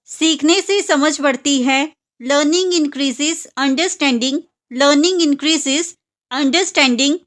सीखने से समझ बढ़ती है। Learning increases understanding. Learning increases understanding.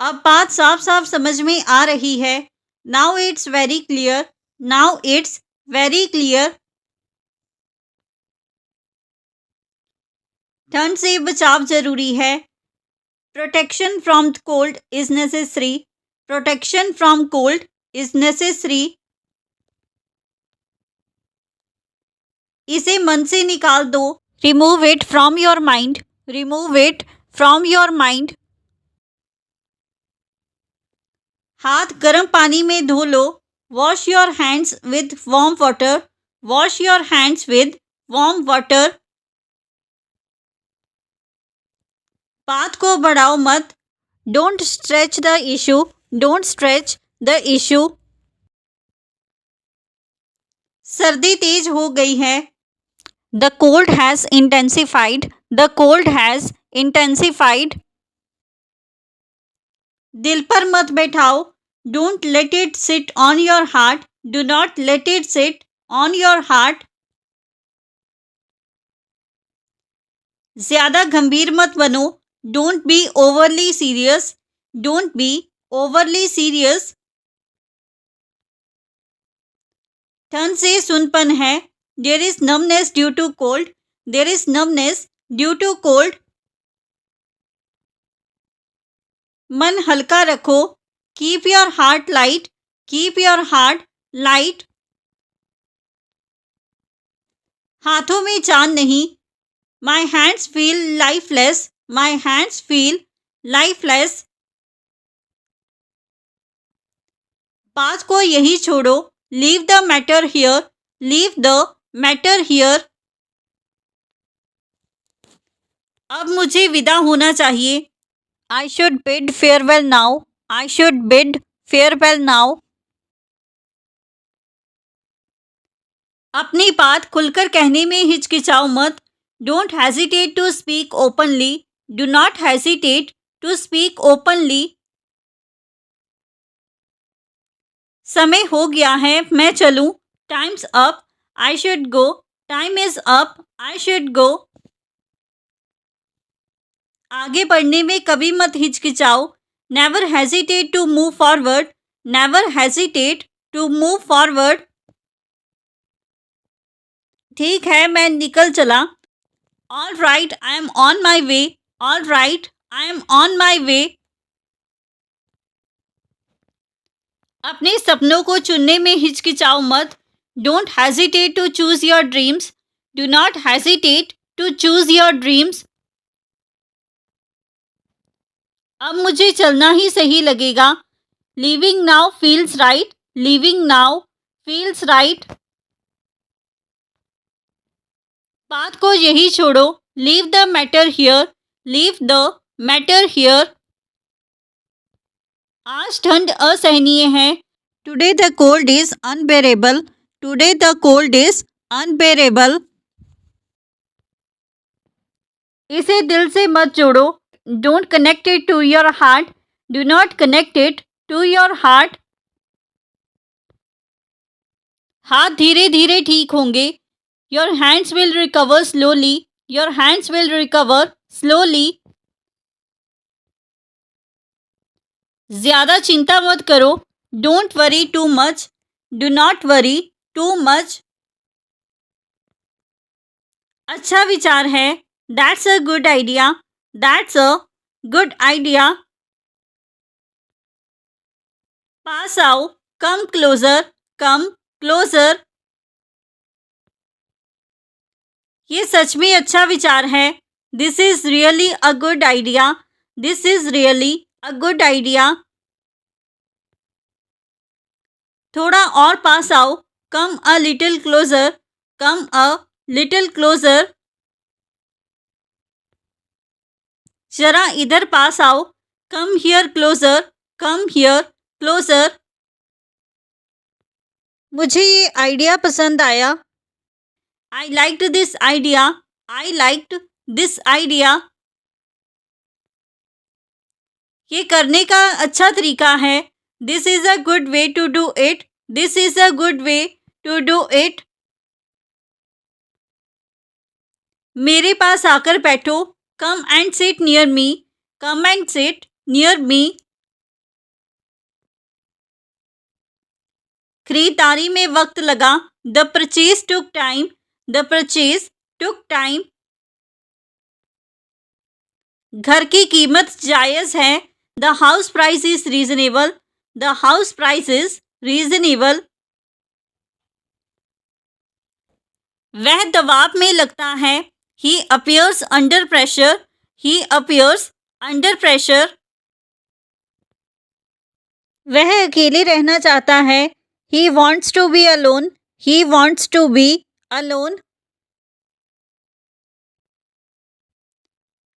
अब बात साफ साफ समझ में आ रही है। Now it's very clear. Now it's very clear. ठंड से बचाव जरूरी है। Protection from cold is necessary. Protection from cold is necessary. इसे मन से निकाल दो। Remove it from your mind. Remove it from your mind. हाथ गर्म पानी में धो लो। Wash your hands with warm water. Wash your hands with warm water. बात को बढ़ाओ मत। Don't stretch the issue. Don't stretch the issue. सर्दी तेज हो गई है। The cold has intensified. The cold has intensified. दिल पर मत बैठाओ। Don't let it sit on your heart. Do not let it sit on your heart. ज्यादा गंभीर मत बनो। Don't be overly serious. Don't be overly serious. ठंड से सुनपन है। There is numbness due to cold. There is numbness due to cold. मन हल्का रखो। Keep your heart light. Keep your heart light. हाथों में जान नहीं। My hands feel lifeless. My hands feel lifeless. बात को यही छोड़ो। Leave the matter here. Leave the matter here. अब मुझे विदा होना चाहिए। I should bid farewell now. I should bid farewell now. अपनी बात खुलकर कहने में हिचकिचाओ मत। Don't hesitate to speak openly. Do not hesitate to speak openly. समय हो गया है, मैं चलूं। Time's up. I should go. Time is up. I should go. आगे बढ़ने में कभी मत हिचकिचाओ। Never hesitate to move forward. Never hesitate to move forward. ठीक है, मैं निकल चला। All right, I am on my way. All right, I am on my way. अपने सपनों को चुनने में हिचकिचाओ मत। Don't hesitate to choose your dreams. Do not hesitate to choose your dreams. अब मुझे चलना ही सही लगेगा। Living now feels right. Living now feels right. बात को यही छोड़ो। Leave the matter here. Leave the matter here. आज ठंड असहनीय है। Today the cold is unbearable. Today the cold is unbearable. इसे दिल से मत जोड़ो। Don't connect it to your heart. Do not connect it to your heart. हाथ धीरे धीरे ठीक होंगे। Your hands will recover slowly. Your hands will recover slowly. ज्यादा चिंता मत करो। Don't worry too much. Do not worry too much. अच्छा विचार है। That's a good idea. That's a good idea. पास आओ। Come closer. Come closer. ये सच में अच्छा विचार है। This is really a good idea. This is really a good idea. थोड़ा और पास आओ। Come a little closer. Come a little closure. जरा इधर पास आओ। Come here closer. Come here closer. मुझे ये आइडिया पसंद आया। I liked this idea. I liked this idea. ये करने का अच्छा तरीका है। This is a good way to do it, this is a good way to do it. मेरे पास आकर बैठो, come and sit near me, come and sit near me. खरीदारी में वक्त लगा, the purchase took time, the purchase took time. घर की कीमत जायज़ है, the house price is reasonable, the house price is reasonable. वह दबाव में लगता है, he appears under pressure, he appears under pressure. वह अकेले रहना चाहता है, he wants to be alone, he wants to be alone.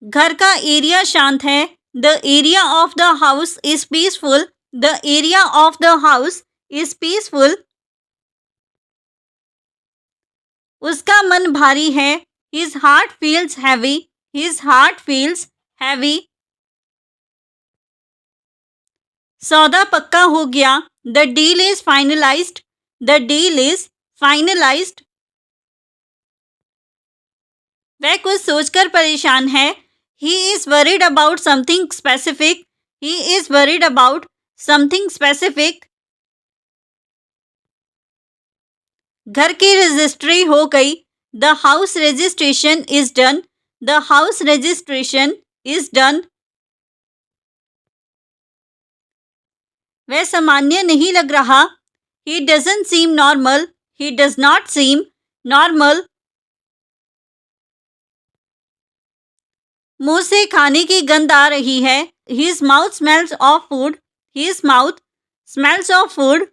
घर का एरिया शांत है, the area of the house is peaceful, the area of the house is peaceful. उसका मन भारी है, his heart feels heavy, his heart feels heavy. सौदा पक्का हो गया, the deal is finalised, the deal is finalised. वह कुछ सोचकर परेशान है, he is worried about something specific, he is worried about something specific. घर की रजिस्ट्री हो गई, the house registration is done, the house registration is done. वह सामान्य नहीं लग रहा, he doesn't seam normal, he does not seem normal. मुंह से खाने की गंध आ रही है, his mouth smells of food, his mouth smells of food.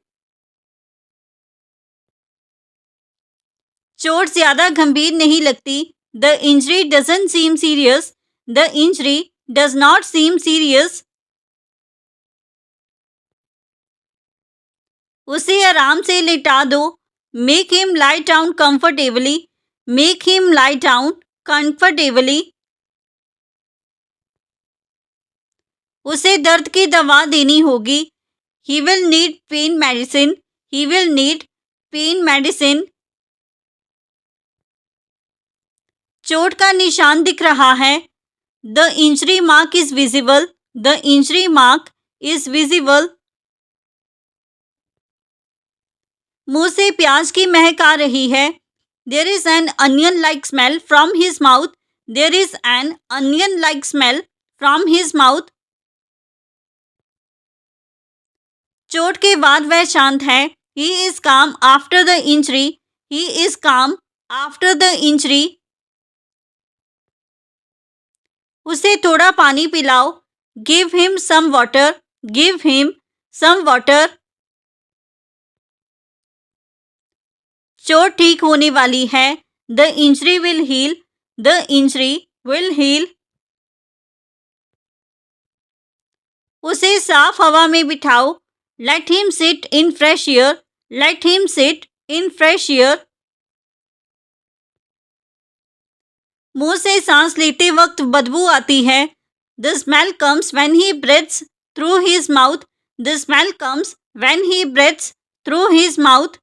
चोट ज्यादा गंभीर नहीं लगती, the injury doesn't seam serious, the injury does not seem serious. उसे आराम से लिटा दो, make him lie down comfortably, make him lie down comfortably. उसे दर्द की दवा देनी होगी, he will need pen medicine, he will need pen medicine. चोट का निशान दिख रहा है, the injury mark is visible, the injury mark is visible. मुंह से प्याज की महक आ रही है, there is an onion like smell from his mouth, there is an onion like smell from his mouth. चोट के बाद वह शांत है, he is calm after the injury, he is calm after the injury. उसे थोड़ा पानी पिलाओ, give him some water, give him some water. चोट ठीक होने वाली है, the injury will heal, the injury will heal. उसे साफ हवा में बिठाओ, let him sit in fresh air, let him sit in fresh air. मुंह से सांस लेते वक्त बदबू आती है, the smell comes when he breathes through his mouth, the smell comes when he breathes through his mouth.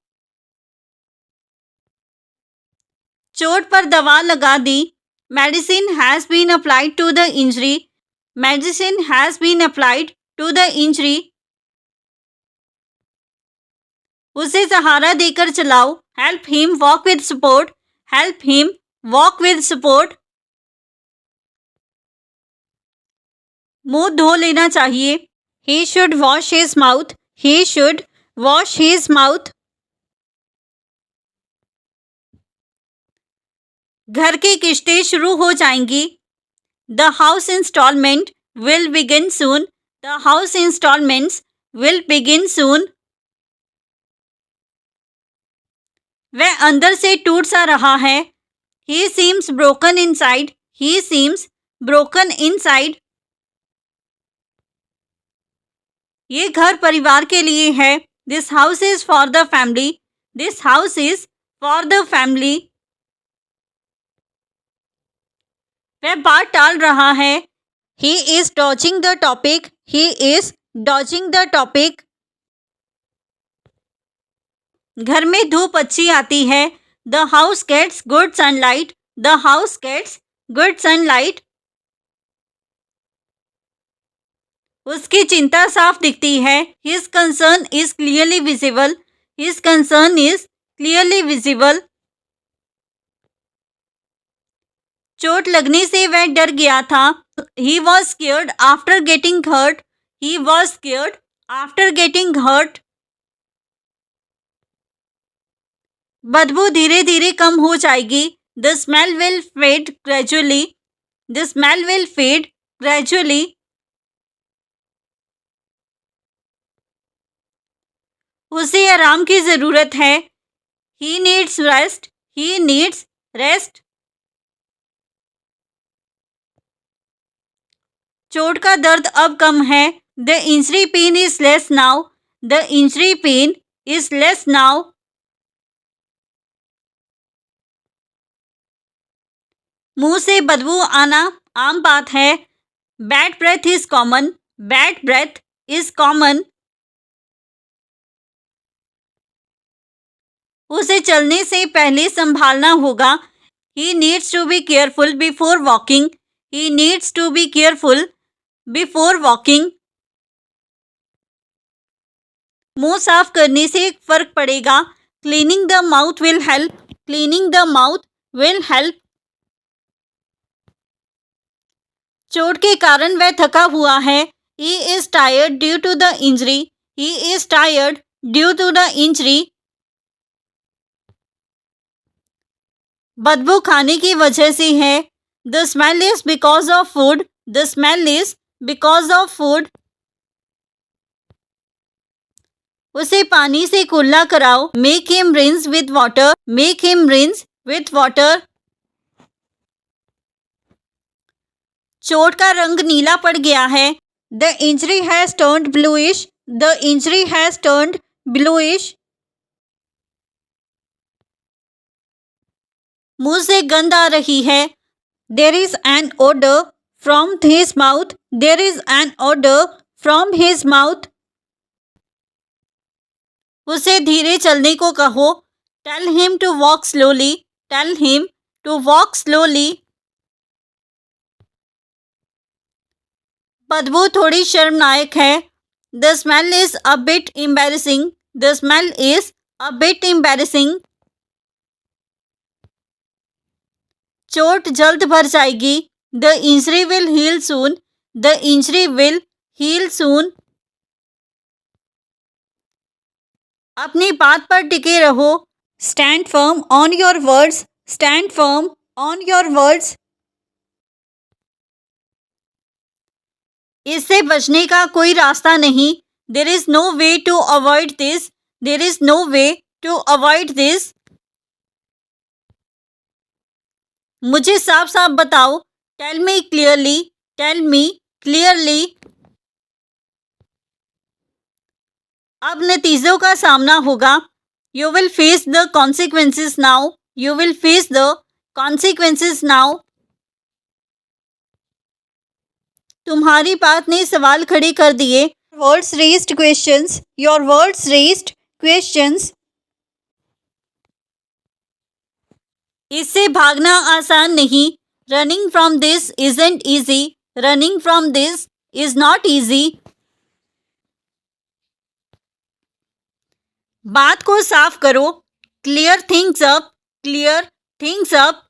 चोट पर दवा लगा दी, medicine has been applied to the injury, medicine has been applied to the injury. उसे सहारा देकर चलाओ, help him walk with support, help him walk with support. मुंह धो लेना चाहिए, he should wash his mouth, he should wash his mouth. घर की किश्तें शुरू हो जाएंगी, the house instalment will begin soon, the house instalments will begin soon. वह अंदर से टूट सा रहा है, he seems broken inside, he seems broken inside. ये घर परिवार के लिए है, this house is for the family, this house is for the family. वह बात टाल रहा है, he is dodging the topic, he is dodging the topic. घर में धूप अच्छी आती है। The house gets good sunlight. The house gets good sunlight. उसकी चिंता साफ दिखती है। His concern is clearly visible. His concern is clearly visible. चोट लगने से वह डर गया था। He was scared after getting hurt. He was scared after getting hurt. बदबू धीरे धीरे कम हो जाएगी। The smell will fade gradually. The smell will fade gradually. उसे आराम की जरूरत है। He needs rest. He needs rest. चोट का दर्द अब कम है। The injury pain is less now. The injury pain is less now. मुंह से बदबू आना आम बात है। Bad breath is common. Bad breath is common. उसे चलने से पहले संभालना होगा। He needs to be careful before walking. He needs to be careful before walking. मुंह साफ करने से फर्क पड़ेगा। Cleaning the mouth will help. Cleaning the mouth will help. चोट के कारण वह थका हुआ है। He is tired due to the injury. He is tired due to the injury. बदबू खाने की वजह से है। The smell is because of food. The smell is because of food. उसे पानी से कुल्ला कराओ। Make him rinse with water. Make him rinse with water. चोट का रंग नीला पड़ गया है। The injury has turned bluish. The injury has turned bluish. मुंह से गंध आ रही है। There is an odour from his mouth. There is an odour from his mouth. उसे धीरे चलने को कहो। Tell him to walk slowly. Tell him to walk slowly. बदबू थोड़ी शर्मनाक है। The smell is a bit embarrassing. The smell is a bit embarrassing. चोट जल्द भर जाएगी। The injury will heal soon. The injury will heal soon. अपनी बात पर टिके रहो। Stand firm on your words. Stand firm on your words. इससे बचने का कोई रास्ता नहीं। There is no way to avoid this. There is no way to avoid this. मुझे साफ साफ बताओ। Tell me clearly. Tell me clearly. अब नतीजों का सामना होगा। You will face the consequences now. You will face the consequences now. तुम्हारी बात ने सवाल खड़े कर दिए। Words raised questions. Your words raised questions. इससे भागना आसान नहीं। Running from this isn't easy. Running from this is not easy. बात को साफ करो। Clear things up. Clear things up.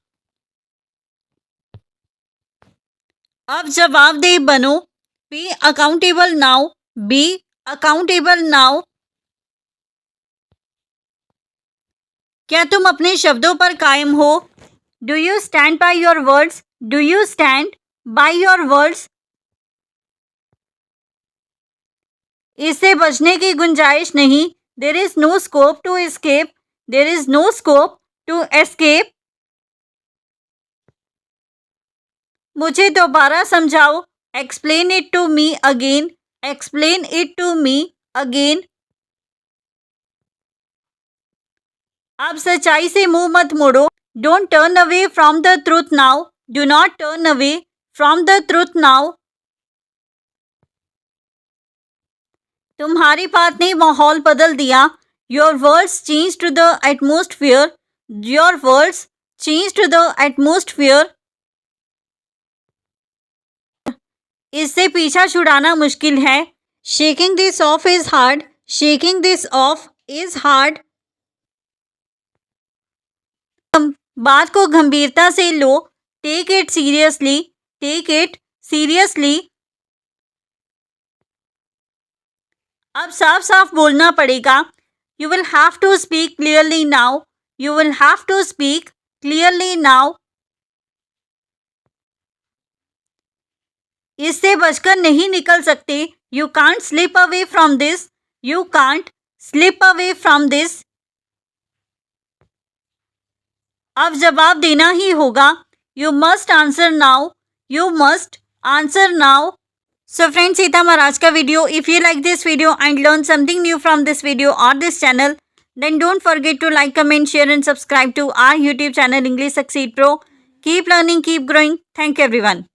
अब जवाबदेह बनो। Be accountable now. Be accountable now. क्या तुम अपने शब्दों पर कायम हो? Do you stand by your words? Do you stand by your words? इससे बचने की गुंजाइश नहीं। There is no scope to escape. There is no scope to escape. मुझे दोबारा समझाओ। Explain it to me again. Explain it to me again. अब सच्चाई से मुंह मत मोड़ो। Don't turn away from the truth now. Do not turn away from the truth now. तुम्हारी बात ने माहौल बदल दिया। Your words change to the atmosphere. Your words change to the atmosphere. इससे पीछा छुड़ाना मुश्किल है. Shaking this off is hard. Shaking this off is hard. बात को गंभीरता से लो. Take it seriously. Take it seriously. अब साफ साफ बोलना पड़ेगा. You will have to speak clearly now. You will have to speak clearly now. इससे बचकर नहीं निकल सकते. You can't slip away from this. You can't slip away from this. अब जवाब देना ही होगा. You must answer now. You must answer now. So friends, ये था हमारा आज का video. If you like this video and learn something new from this video or this channel, then don't forget to like, comment, share and subscribe to our YouTube channel English Succeed Pro. Keep learning, keep growing. Thank you everyone.